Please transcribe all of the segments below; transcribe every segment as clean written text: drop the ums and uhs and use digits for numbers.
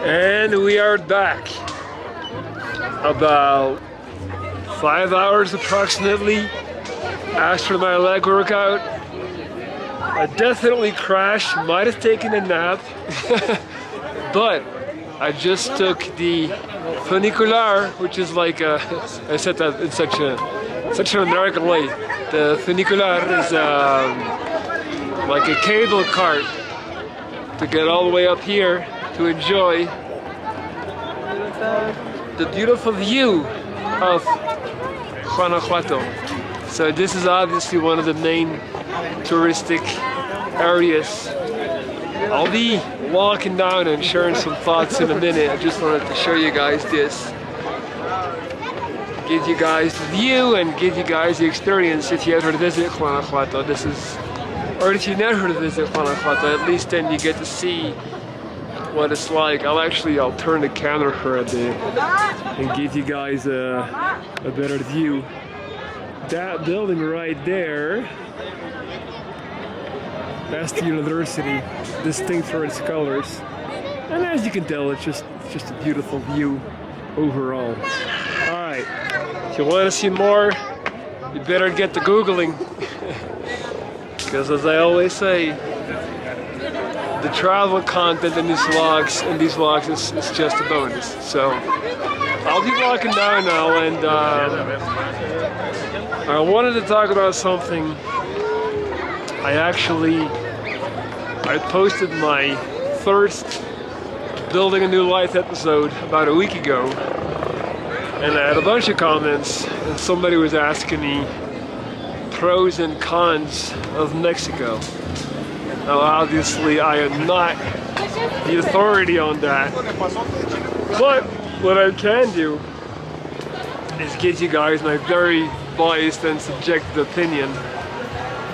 And we are back. About 5 hours approximately after my leg workout. I definitely crashed, might have taken a nap, but I just took the funicular, which is like I said that in such an American way. The funicular is like a cable cart to get all the way up here to enjoy the beautiful view of Guanajuato. So this is obviously one of the main touristic areas. I'll be walking down and sharing some thoughts in a minute. I just wanted to show you guys this. Give you guys the view and give you guys the experience if you ever visit Guanajuato. This is, or if you never visit Guanajuato, at least then you get to see what it's like. I'll turn the camera for a bit and give you guys a better view. That building right there, that's the university, distinct for its colors. And as you can tell, it's just a beautiful view overall. Alright, if you want to see more, you better get to Googling. Because as I always say, the travel content in these vlogs is just a bonus. So I'll be walking down now, and I wanted to talk about something. I posted my first Building a New Life episode about a week ago, and I had a bunch of comments, and somebody was asking me pros and cons of Mexico. Now obviously I am not the authority on that, but what I can do is give you guys my very biased and subjective opinion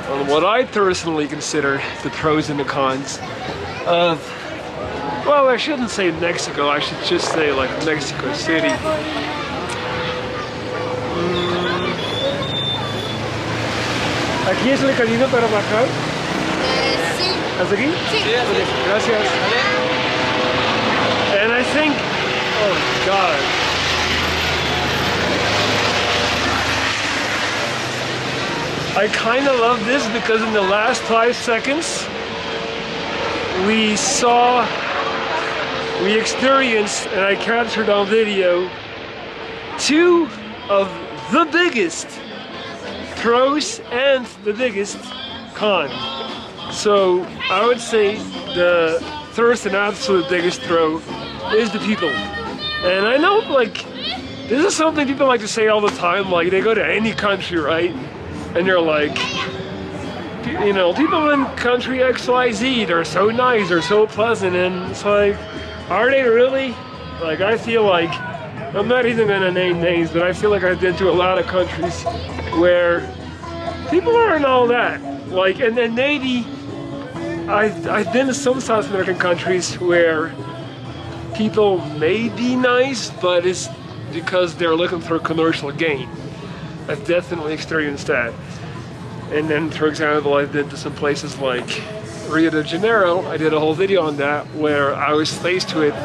on what I personally consider the pros and the cons of, well, I shouldn't say Mexico, I should just say like Mexico City. ¿Aquí es el camino para bajar? Sí. ¿Hasta aquí? Sí. Okay, gracias. And I think, oh God. I kind of love this because in the last 5 seconds, we experienced, and I captured on video, 2 of the biggest pros and the biggest con. So I would say the first and absolute biggest pro is the people. And I know, like, this is something people like to say all the time, like they go to any country, right? And you're like, you know, people in country XYZ, they're so nice, they're so pleasant, and it's like, are they really? Like, I feel like, I'm not even gonna name names, but I feel like I've been to a lot of countries where people aren't all that. Like, and then maybe I've been to some South American countries where people may be nice, but it's because they're looking for commercial gain. I've definitely experienced that. And then, for example, I've been to some places like Rio de Janeiro. I did a whole video on that where I was faced with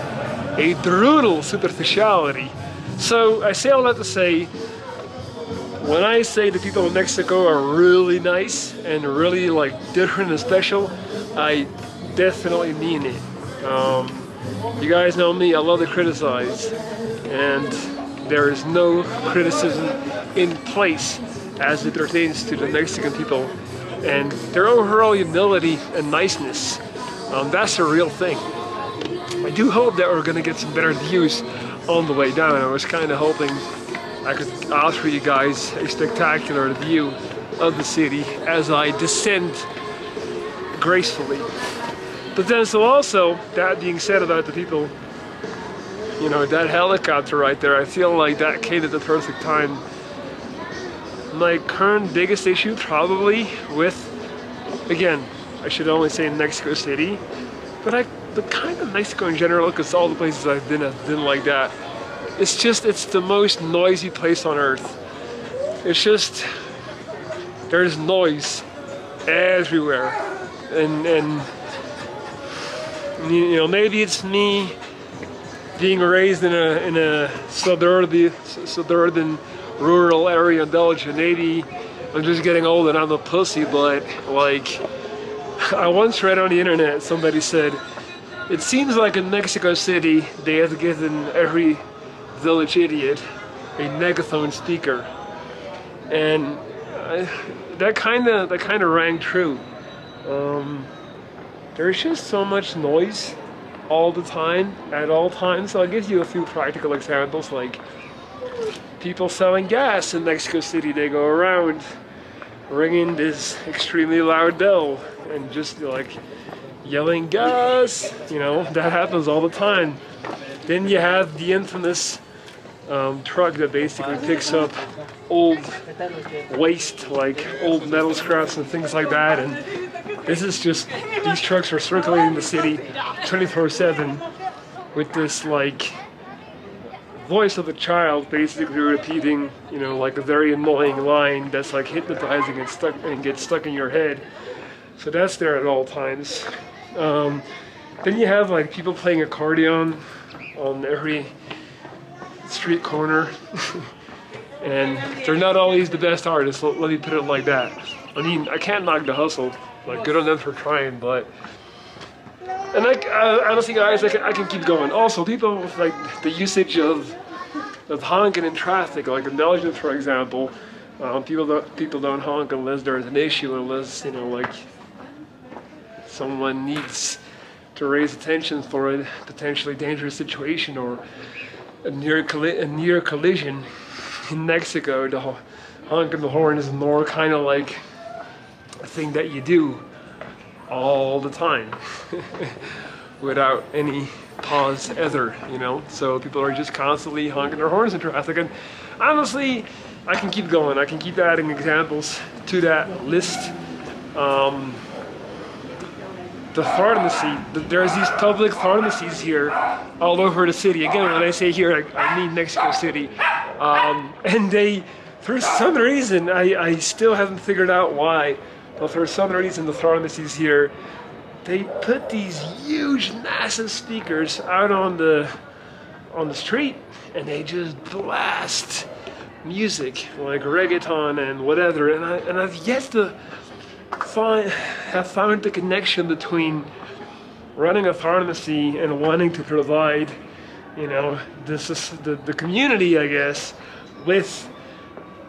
a brutal superficiality. So I say all that to say, when I say the people in Mexico are really nice and really like different and special, I definitely mean it. You guys know me, I love to criticize, and there is no criticism in place as it pertains to the Mexican people and their overall humility and niceness. That's a real thing. I do hope that we're gonna get some better views on the way down. I was kind of hoping I could offer you guys a spectacular view of the city as I descend gracefully. But then, so also, that being said about the people, you know, that helicopter right there, I feel like that came at the perfect time. My current biggest issue probably with, again, I should only say Mexico City, but kind of Mexico in general, because all the places I've been like that. It's the most noisy place on earth. It's just, there's noise everywhere. And you know, maybe it's me being raised in a suburban rural area in Belgium, maybe I'm just getting old and I'm a pussy, but like I once read on the internet, somebody said, it seems like in Mexico City they have given every village idiot a megaphone speaker, and that kind of rang true. There's just so much noise all the time, at all times. So I'll give you a few practical examples, like people selling gas in Mexico City. They go around ringing this extremely loud bell and just like yelling gas, you know, that happens all the time. Then you have the infamous truck that basically picks up old waste, like old metal scraps and things like that, and this is just, these trucks are circulating the city 24/7 with this like voice of a child basically repeating, you know, like a very annoying line that's like hypnotizing and gets stuck in your head. So that's there at all times. Then you have like people playing accordion on every street corner. And they're not always the best artists, let me put it like that. I mean, I can't knock the hustle, like good on them for trying, but... And honestly guys, I can keep going. Also, people with like the usage of honking in traffic, like in Belgium for example, people don't honk unless there's an issue, unless, you know, like someone needs to raise attention for a potentially dangerous situation or a near collision. In Mexico, the honking the horn is more kind of like a thing that you do all the time without any pause ever, you know. So people are just constantly honking their horns in traffic, and honestly, I can keep going. I can keep adding examples to that list. The pharmacy, there's these public pharmacies here all over the city. Again, when I say here, I mean Mexico City. And they, for some reason, I still haven't figured out why, but for some reason the pharmacies here, they put these huge, massive speakers out on the street, and they just blast music, like reggaeton and whatever, and I've yet to have found the connection between running a pharmacy and wanting to provide, you know, this is the community, I guess, with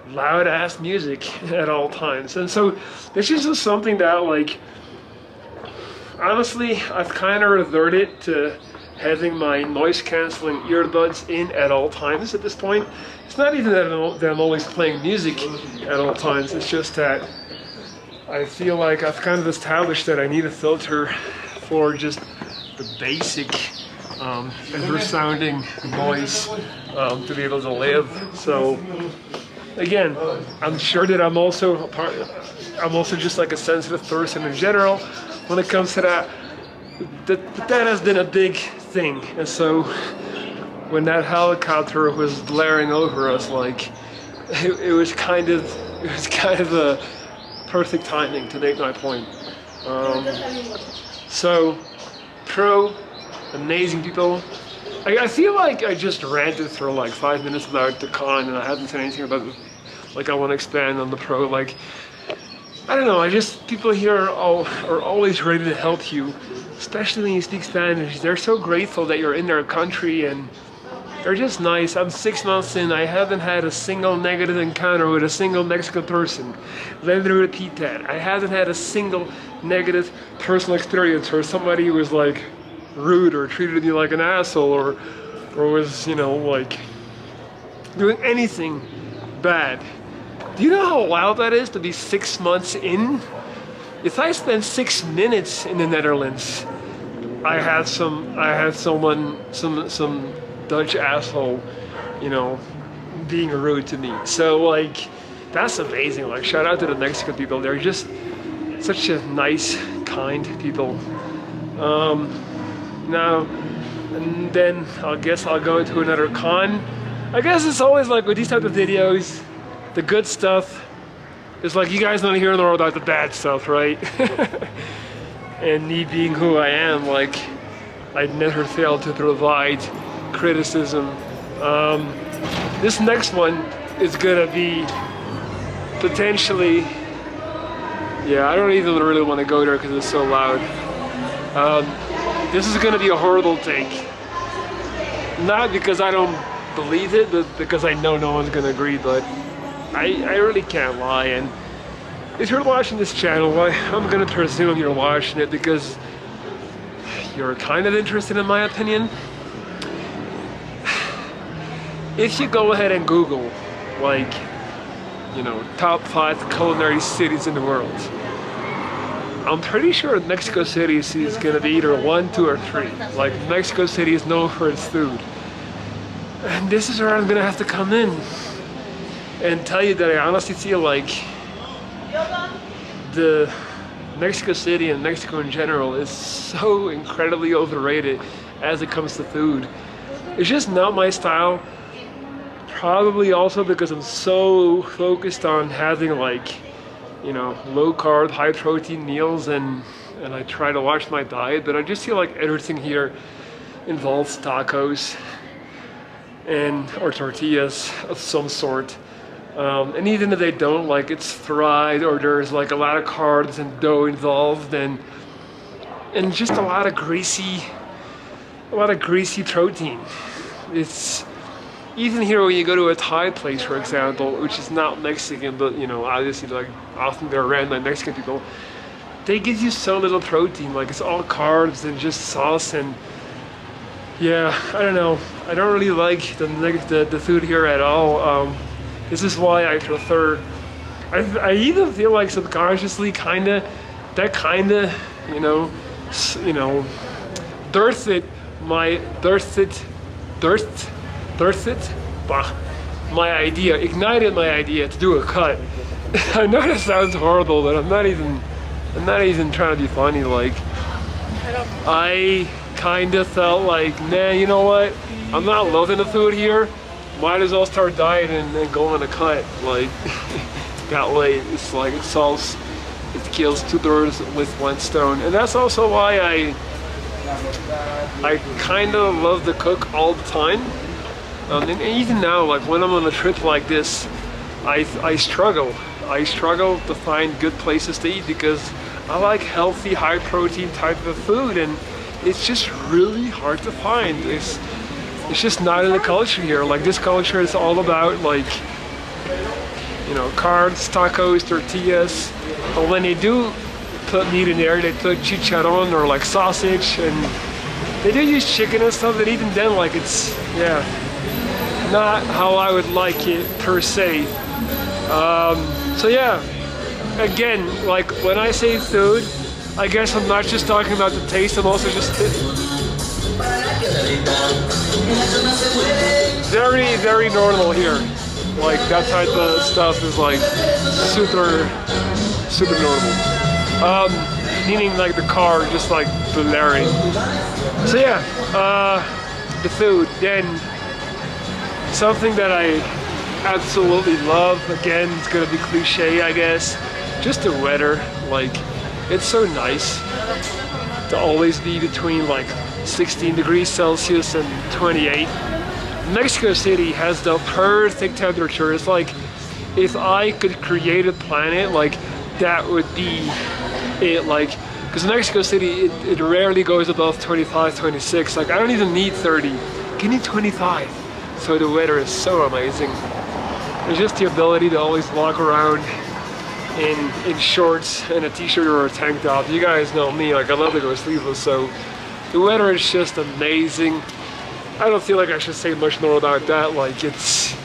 loud ass music at all times. And so this is just something that, like, honestly, I've kind of reverted to having my noise canceling earbuds in at all times at this point. It's not even that I'm always playing music at all times, it's just that I feel like I've kind of established that I need a filter for just the basic ever sounding noise to be able to live. So again, I'm sure that I'm also just like a sensitive person in general when it comes to that. That has been a big thing, and so when that helicopter was blaring over us, like it was kind of a perfect timing to make my point. So pro, amazing people. I feel like I just ranted for like 5 minutes about the con, and I haven't said anything about it. Like, I want to expand on the pro. Like, I don't know, people here are always ready to help you, especially when you speak Spanish. They're so grateful that you're in their country, and they're just nice. I'm 6 months in, I haven't had a single negative encounter with a single Mexican person. Let me repeat that. I haven't had a single negative personal experience where somebody was like rude or treated me like an asshole or was, you know, like doing anything bad. Do you know how wild that is to be 6 months in? If I spent 6 minutes in the Netherlands, I had some Dutch asshole, you know, being rude to me. So like, that's amazing. Like, shout out to the Mexican people. They're just such a nice, kind people. Now, and then I guess I'll go into another con. I guess it's always like with these type of videos, the good stuff is like, you guys want to hear in the world about the bad stuff, right? And me being who I am, like, I'd never fail to provide criticism. This next one is gonna be potentially, yeah, I don't even really want to go there because it's so loud. This is gonna be a horrible take. Not because I don't believe it, but because I know no one's gonna agree, but I really can't lie. And if you're watching this channel, I'm gonna presume you're watching it because you're kind of interested in my opinion. If you go ahead and Google, like, you know, top 5 culinary cities in the world, I'm pretty sure Mexico City is gonna be either 1, 2, or 3. Like, Mexico City is known for its food. And this is where I'm gonna have to come in and tell you that I honestly feel like the Mexico City and Mexico in general is so incredibly overrated as it comes to food. It's just not my style. Probably also because I'm so focused on having, like, you know, low carb, high protein meals, and I try to watch my diet, but I just feel like everything here involves tacos or tortillas of some sort. And even if they don't, like, it's fried or there's like a lot of carbs and dough involved, and just a lot of greasy protein. It's even here when you go to a Thai place, for example, which is not Mexican, but, you know, obviously, like, often they're ran by Mexican people, they give you so little protein. Like, it's all carbs and just sauce, and yeah, I don't know. I don't really like the food here at all. This is why I prefer, I even feel like subconsciously kinda, you know, ignited my idea to do a cut. I know that sounds horrible, but I'm not even trying to be funny. Like, I kind of felt like, nah, you know what? I'm not loving the food here. Might as well start dieting and go on a cut. Like, that way, it's like it kills 2 birds with 1 stone. And that's also why I kind of love to cook all the time. And even now, like, when I'm on a trip like this, I struggle to find good places to eat because I like healthy, high protein type of food, and it's just really hard to find. It's just not in the culture here. Like, this culture is all about, like, you know, carbs, tacos, tortillas. But when they do put meat in there, they put chicharron or like sausage, and they do use chicken and stuff, and even then, like, it's, yeah, not how I would like it per se. So yeah, again, like, when I say food, I guess I'm not just talking about the taste, I'm also just very, very normal here. Like, that type of stuff is like super normal. Meaning, like, the car just like blaring. So yeah, the food. Then something that I absolutely love, again, it's gonna be cliche, I guess, just the weather. Like, it's so nice to always be between like 16 degrees Celsius and 28. Mexico City has the perfect temperature. It's like, if I could create a planet, like, that would be it. Like, because Mexico City, it rarely goes above 25, 26. Like, I don't even need 30. Give me 25. So the weather is so amazing. It's just the ability to always walk around in shorts and a t-shirt or a tank top. You guys know me, like, I love to go sleeveless, so the weather is just amazing. I don't feel like I should say much more about that. Like, it's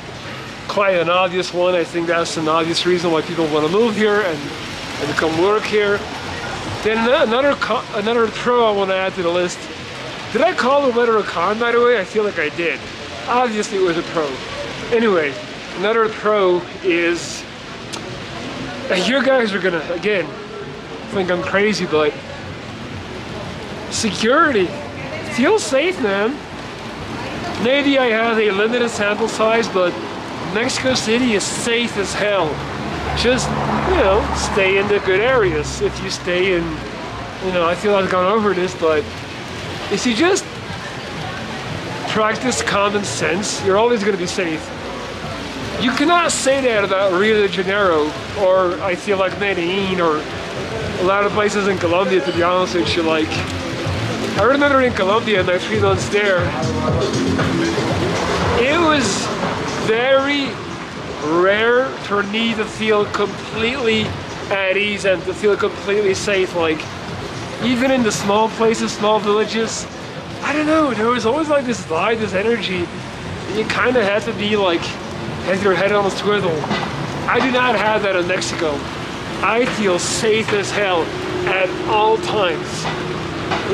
quite an obvious one. I think that's an obvious reason why people want to move here and come work here. Then another pro I want to add to the list. Did I call the weather a con, by the way? I feel like I did. Obviously it was a pro. Anyway, another pro is, you guys are gonna, again, think I'm crazy, but security. Feel safe, man. Maybe I have a limited sample size, but Mexico City is safe as hell. Just, you know, stay in the good areas. If you stay in, you know, I feel I've gone over this, but if you just practice common sense, you're always going to be safe. You cannot say that about Rio de Janeiro, or I feel like Medellin, or a lot of places in Colombia, to be honest with you. Like, I remember in Colombia in my 3 months there, it was very rare for me to feel completely at ease and to feel completely safe. Like, even in the small places, small villages, I don't know, there was always like this vibe, this energy, and you kind of had to be like, have your head on a swivel. I do not have that in Mexico. I feel safe as hell at all times.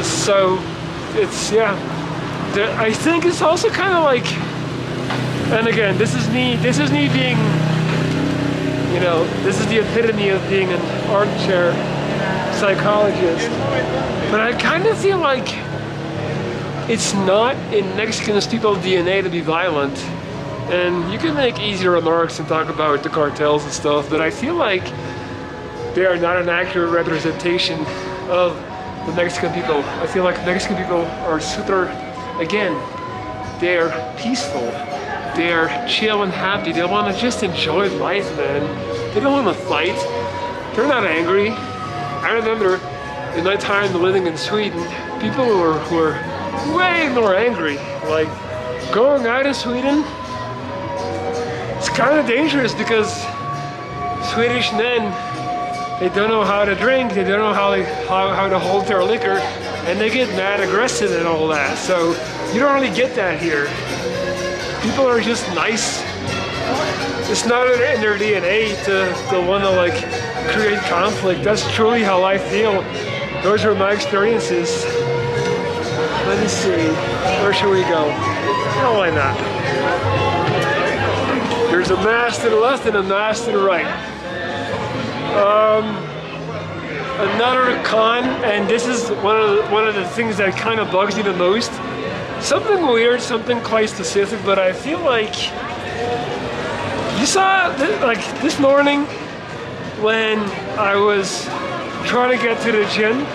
So, it's, yeah. I think it's also kind of like, and again, this is me being, you know, this is the epitome of being an armchair psychologist. But I kind of feel like it's not in Mexican people's DNA to be violent. And you can make easier remarks and talk about the cartels and stuff, but I feel like they are not an accurate representation of the Mexican people. I feel like Mexican people are super, again, they're peaceful. They're chill and happy. They want to just enjoy life, man. They don't want to fight. They're not angry. I remember in my time living in Sweden, people who were way more angry. Like, going out in Sweden, it's kind of dangerous because Swedish men, they don't know how to drink, they don't know how to hold their liquor, and they get mad aggressive and all that. So you don't really get that here. People are just nice. It's not in their DNA to want to like create conflict. That's truly how I feel. Those are my experiences. Let me see, where should we go? Oh, why not? There's a mass to the left and a mass to the right. Another con, and this is one of the things that kind of bugs me the most. Something weird, something quite specific, but I feel like you saw like this morning when I was trying to get to the gym,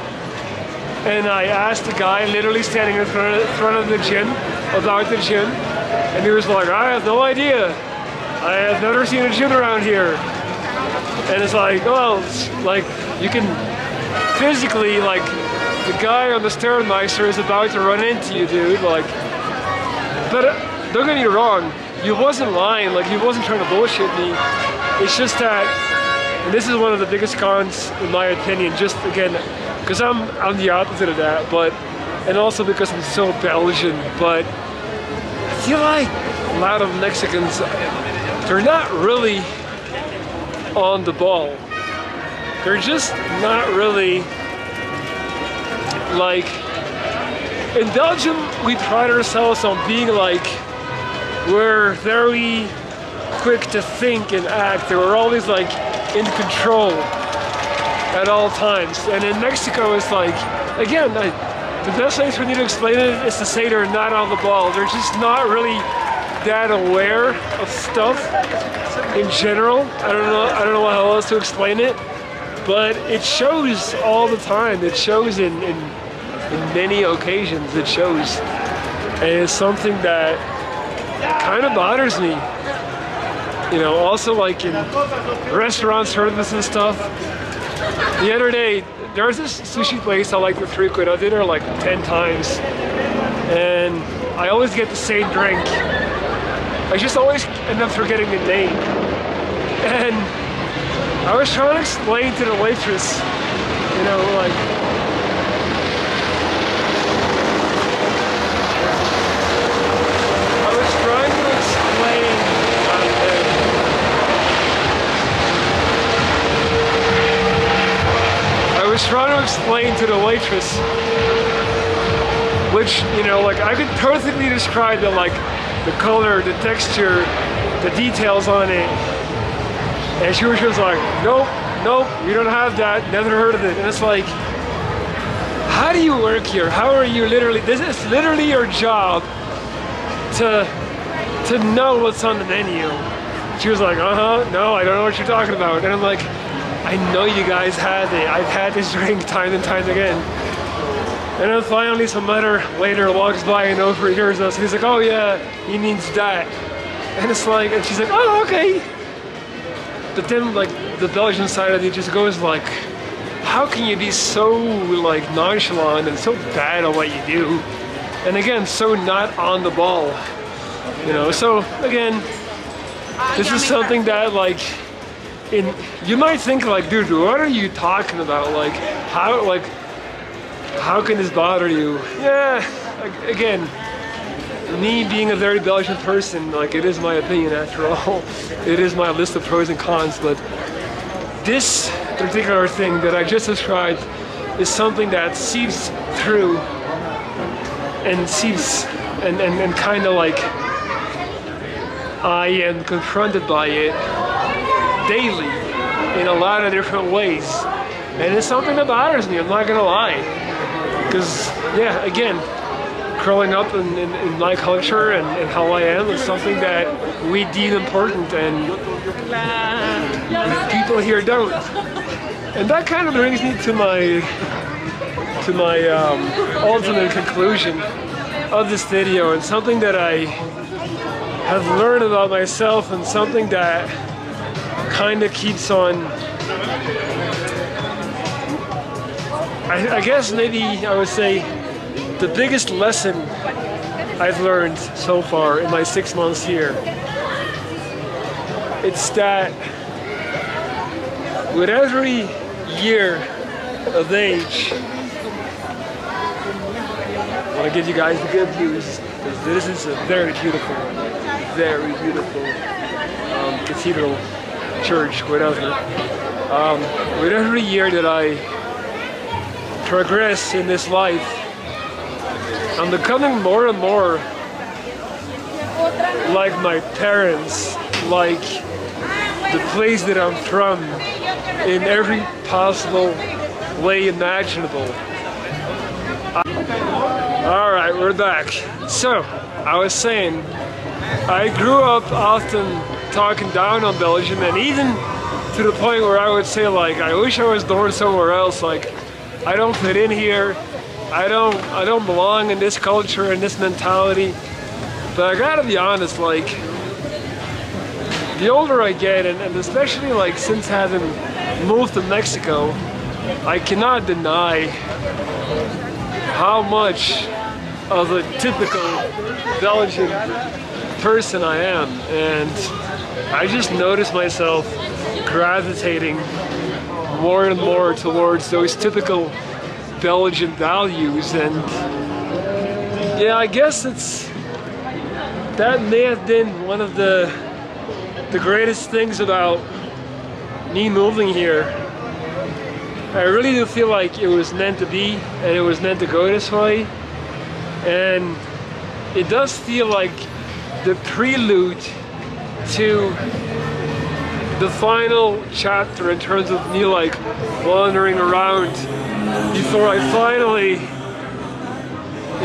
and I asked the guy literally standing in front of the gym about the gym, and he was like, I have no idea. I have never seen a gym around here. And it's like, well, it's like you can physically, like, the guy on the Stairmeister is about to run into you, dude. Like, but don't get me wrong, you wasn't lying, like, he wasn't trying to bullshit me. It's just that, and this is one of the biggest cons, in my opinion, just again, because I'm the opposite of that, but, and also because I'm so Belgian, but I feel like a lot of Mexicans, they're not really on the ball. They're just not really, like, in Belgium, we pride ourselves on being like, we're very quick to think and act. We're always like in control at all times. And in Mexico, it's like, again, the best way for me to explain it is to say they're not on the ball. They're just not really that aware of stuff in general. I don't know how else to explain it, but it shows all the time. It shows in many occasions. It shows, and it's something that kind of bothers me. You know, also like in restaurant service and stuff. The other day, there was this sushi place I like to frequent. I did there like 10 times, and I always get the same drink. I just always end up forgetting the name. And I was trying to explain to the waitress, you know, like, I was trying to explain to the waitress, which, you know, like, I could perfectly describe it, like the color, the texture, the details on it. And she was just like, nope, you don't have that, never heard of it. And it's like, how do you work here? How are you literally, this is literally your job to know what's on the menu. She was like, no, I don't know what you're talking about. And I'm like, I know you guys have it. I've had this drink time and time again. And then finally some other waiter walks by and overhears us, and he's like, oh yeah, he means that. And it's like, and she's like, oh, okay. But then like the Belgian side of it just goes like, how can you be so like nonchalant and so bad at what you do? And again, so not on the ball, you know? So again, this is something that like, you might think like, dude, what are you talking about? Like, how can this bother you? Yeah, again, me being a very Belgian person, like it is my opinion after all. It is my list of pros and cons, but this particular thing that I just described is something that seeps through and seeps and kind of like I am confronted by it daily in a lot of different ways. And it's something that bothers me, I'm not gonna lie. Because, yeah, again, growing up in my culture and how I am is something that we deem important and people here don't. And that kind of brings me to my ultimate conclusion of this video, and something that I have learned about myself, and something that kind of keeps on, I guess maybe I would say the biggest lesson I've learned so far in my 6 months here. It's that with every year of age, I want to give you guys the good news, because this is a very beautiful cathedral, church, whatever. With every year that I progress in this life, I'm becoming more and more like my parents, like the place that I'm from, in every possible way imaginable. Alright, we're back. So, I was saying, I grew up often talking down on Belgium, and even to the point where I would say like, I wish I was born somewhere else, like I don't fit in here, I don't belong in this culture and this mentality. But I gotta be honest, like the older I get, and especially like since having moved to Mexico, I cannot deny how much of a typical Belgian person I am, and I just notice myself gravitating more and more towards those typical Belgian values. And yeah, I guess that may have been one of the greatest things about me moving here. I really do feel like it was meant to be, and it was meant to go this way. And it does feel like the prelude to the final chapter in terms of me like wandering around before I finally,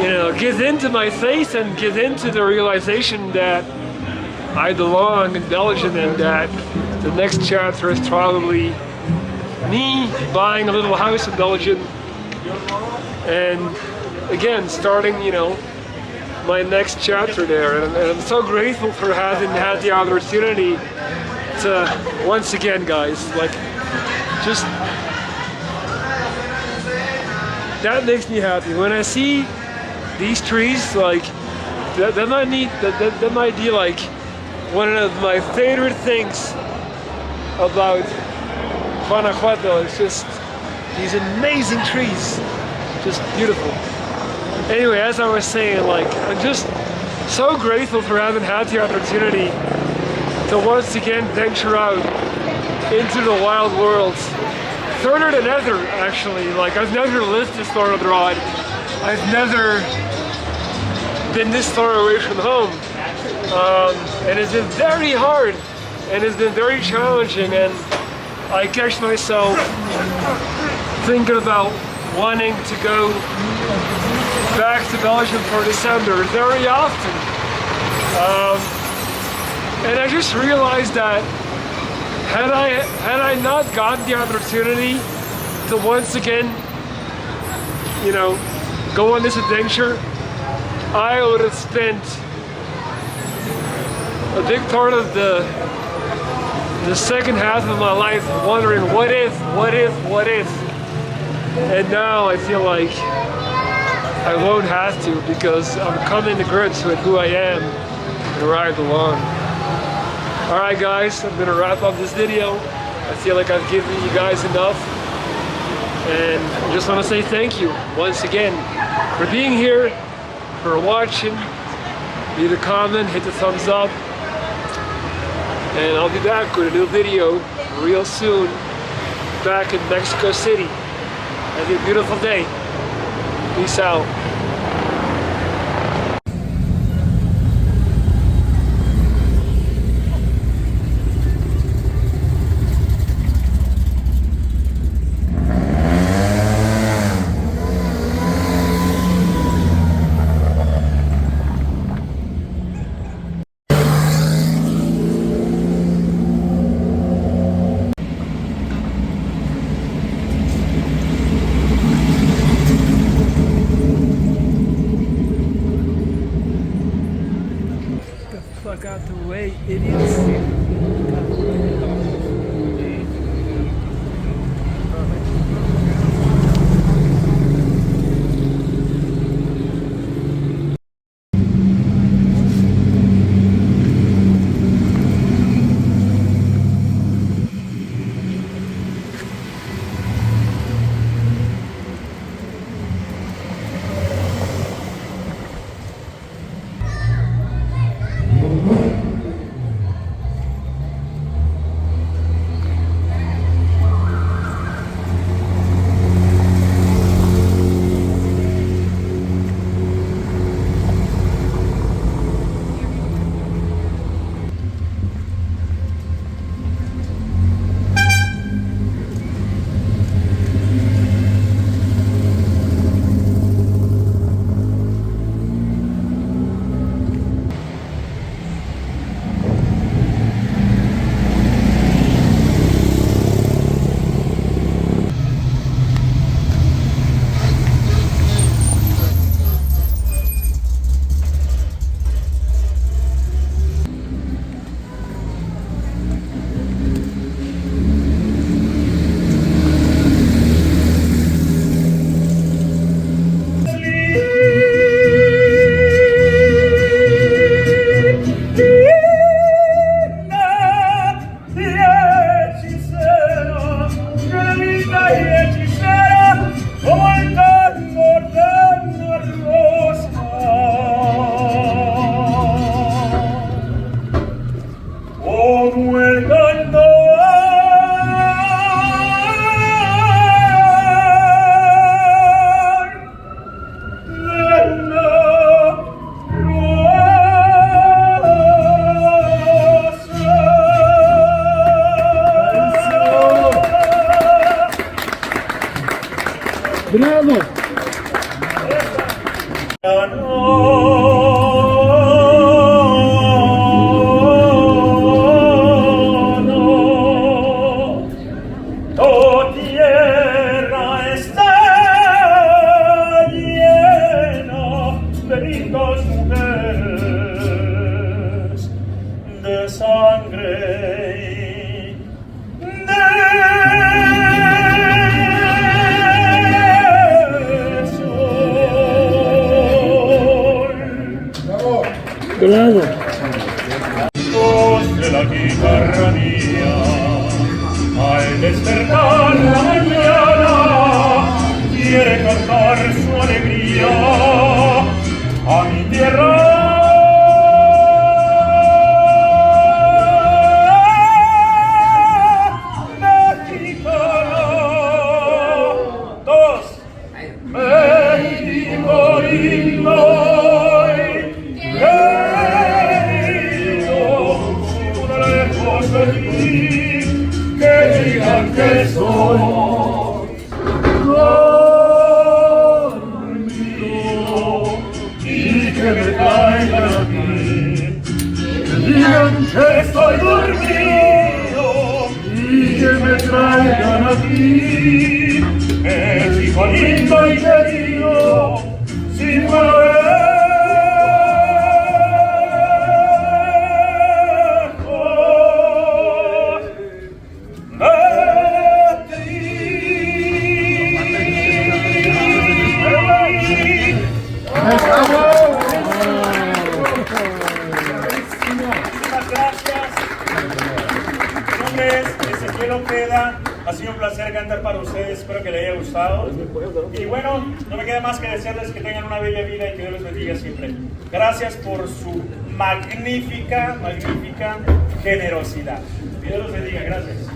you know, give into my faith and give into the realization that I belong in Belgium, and that the next chapter is probably me buying a little house in Belgium and again starting, you know, my next chapter there. And I'm so grateful for having had the opportunity to, once again guys, like just, that makes me happy when I see these trees. Like that might be like one of my favorite things about Guanajuato. It's just these amazing trees, just beautiful. Anyway, as I was saying, like I'm just so grateful for having had the opportunity to once again venture out into the wild world. Further than ever, actually. Like I've never lived this far abroad. I've never been this far away from home. And it's been very hard, and it's been very challenging, and I catch myself thinking about wanting to go back to Belgium for December very often. And I just realized that had I not gotten the opportunity to once again, you know, go on this adventure, I would have spent a big part of the second half of my life wondering what if. And now I feel like I won't have to, because I'm coming to grips with who I am and where I belong. Alright guys, I'm gonna wrap up this video. I feel like I've given you guys enough. And I just want to say thank you once again for being here, for watching. Leave a comment, hit the thumbs up. And I'll be back with a new video real soon, back in Mexico City. Have a beautiful day. Peace out. Fuck out the way, idiots. Bravo! Bravo. Voz de la guitarra mía, al despertar la mañana, quiere cantar su alegría a mi tierra. México lindo. Que digan que soy dormido y que me traigan aquí. Que digan que estoy dormido y que me traigan aquí. México lindo y querido, muchísimas gracias. Mi nombre es Ezequiel Ojeda. Ha sido un placer cantar para ustedes. Espero que les haya gustado. Y bueno, no me queda más que desearles que tengan una bella vida y que Dios les bendiga siempre. Gracias por su magnífica generosidad. Que Dios los bendiga. Gracias.